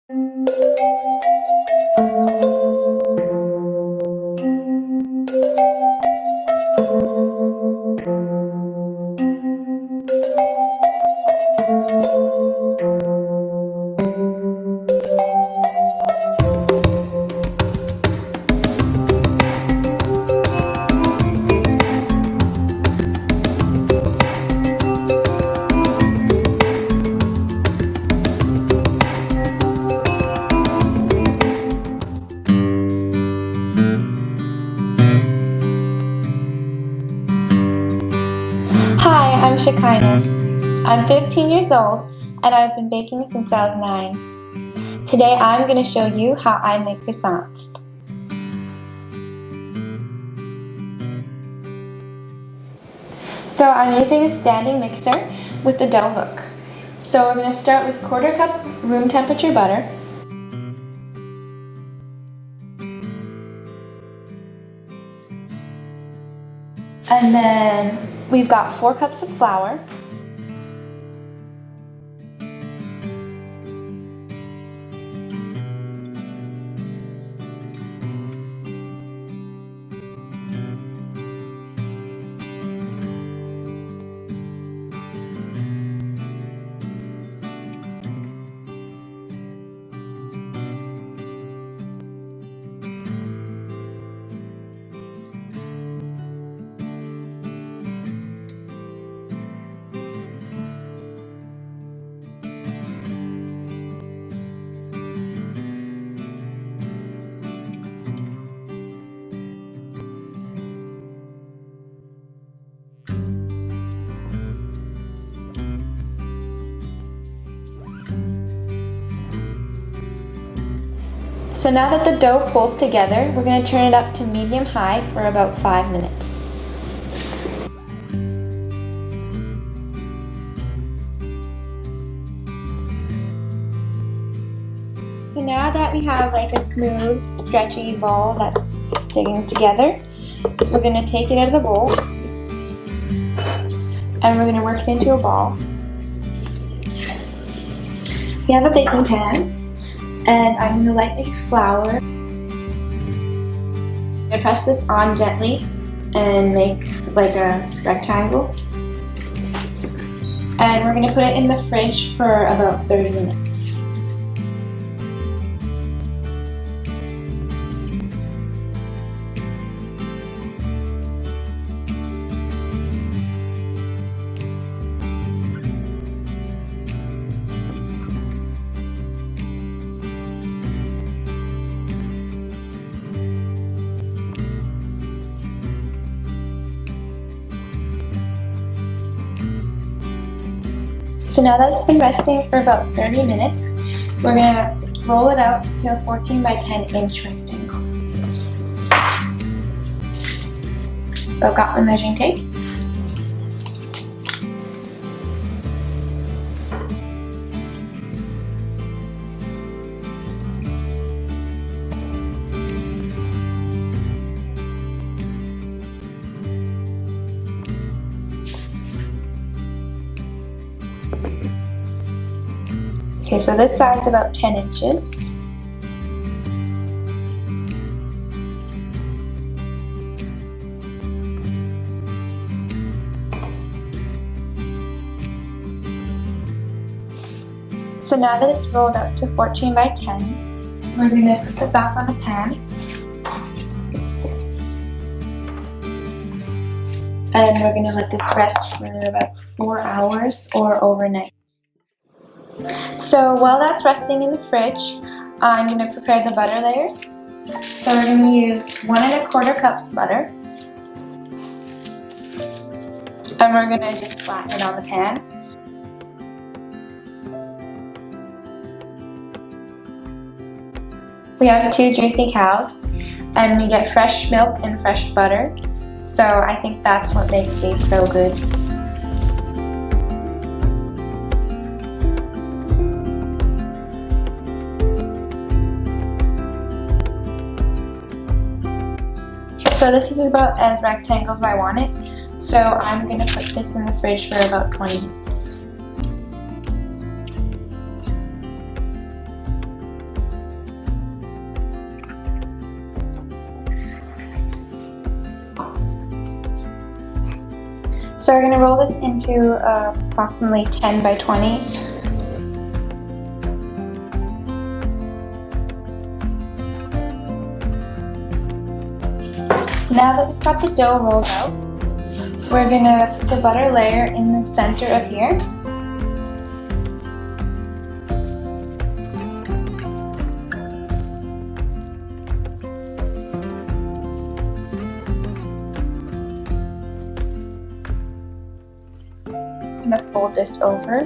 Hi, I'm Shekinah. I'm 15 years old and I've been baking since I was 9. Today I'm going to show you how I make croissants. So I'm using a standing mixer with the dough hook. So we're going to start with 1/4 cup room temperature butter. And then we've got 4 cups of flour. So now that the dough pulls together, we're going to turn it up to medium-high for about 5 minutes. So now that we have like a smooth, stretchy ball that's sticking together, we're going to take it out of the bowl and we're going to work it into a ball. We have a baking pan. And I'm going to lightly flour. I'm going to press this on gently and make like a rectangle. And we're going to put it in the fridge for about 30 minutes. So now that it's been resting for about 30 minutes, we're going to roll it out to a 14 by 10 inch rectangle. So I've got my measuring tape. Okay, so this side's about 10 inches. So now that it's rolled out to 14 by 10, we're going to put it back on the pan. And we're going to let this rest for about 4 hours or overnight. So while that's resting in the fridge, I'm going to prepare the butter layer. So we're going to use 1 1/4 cups butter. And we're going to just flatten it on the pan. We have 2 juicy cows, and we get fresh milk and fresh butter. So I think that's what makes these so good. So this is about as rectangle as I want it. So I'm going to put this in the fridge for about 20 minutes. So we're going to roll this into approximately 10 by 20. Now that we've got the dough rolled out, we're going to put the butter layer in the center of here. I'm going to fold this over.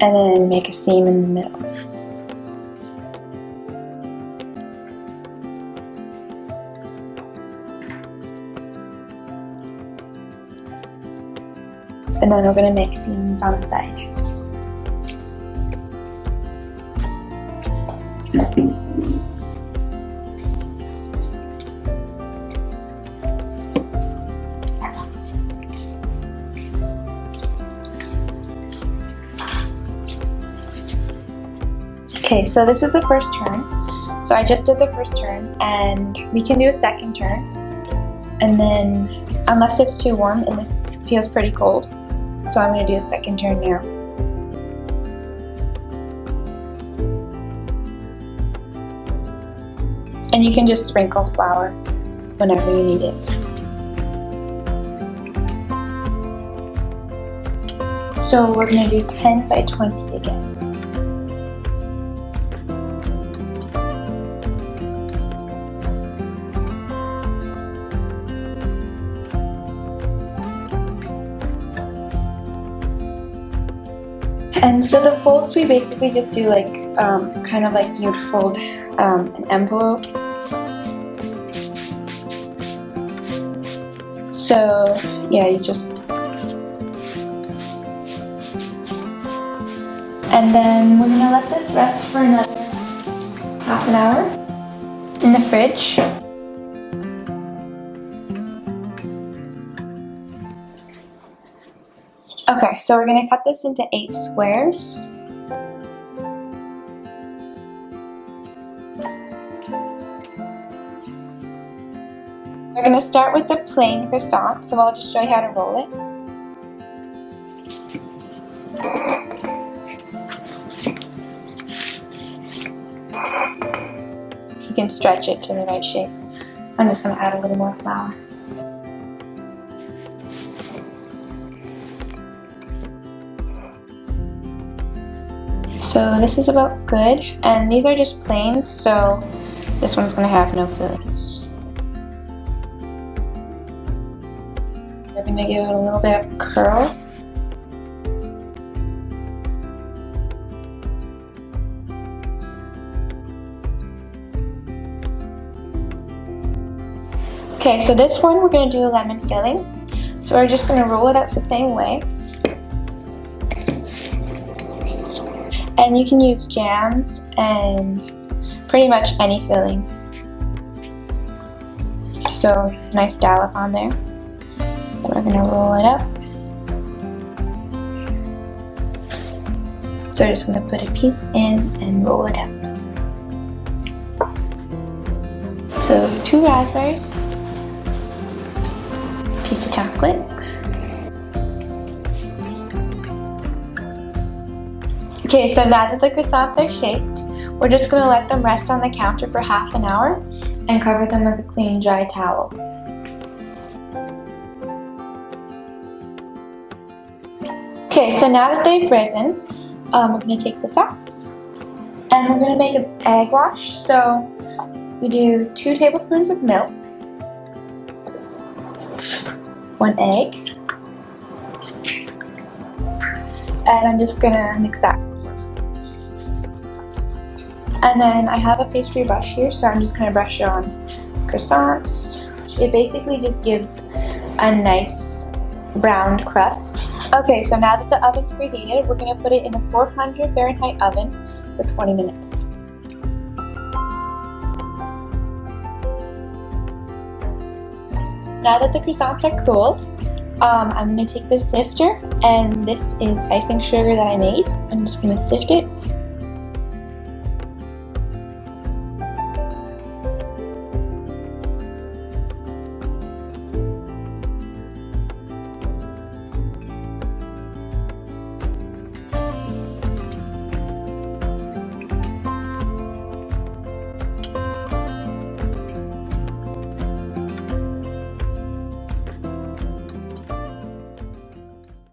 And then make a seam in the middle. And then we're going to make seams on the side. Okay, so this is the first turn. So I just did the first turn, and we can do a second turn. And then, unless it's too warm, and this feels pretty cold, so I'm going to do a second turn now. And you can just sprinkle flour whenever you need it. So we're going to do 10 by 20 again. And so the folds, we basically just do like, kind of like you'd fold an envelope. So yeah, you just, and then we're gonna let this rest for another half an hour in the fridge. Okay, so we're going to cut this into 8 squares. We're going to start with the plain croissant, so I'll just show you how to roll it. You can stretch it to the right shape. I'm just going to add a little more flour. So this is about good, and these are just plain, so this one's going to have no fillings. We're going to give it a little bit of curl. Okay, so this one we're going to do a lemon filling. So we're just going to roll it out the same way. And you can use jams and pretty much any filling. So nice dollop on there. Then we're going to roll it up. So we're just going to put a piece in and roll it up. So 2 raspberries, piece of chocolate. Okay, so now that the croissants are shaped, we're just going to let them rest on the counter for half an hour and cover them with a clean, dry towel. Okay, so now that they've risen, we're going to take this off. And we're going to make an egg wash. So we do 2 tablespoons of milk, 1 egg, and I'm just going to mix that. And then I have a pastry brush here, so I'm just going to brush it on croissants. It basically just gives a nice browned crust. Okay, so now that the oven's preheated, we're going to put it in a 400 Fahrenheit oven for 20 minutes. Now that the croissants are cooled, I'm going to take this sifter, and this is icing sugar that I made. I'm just going to sift it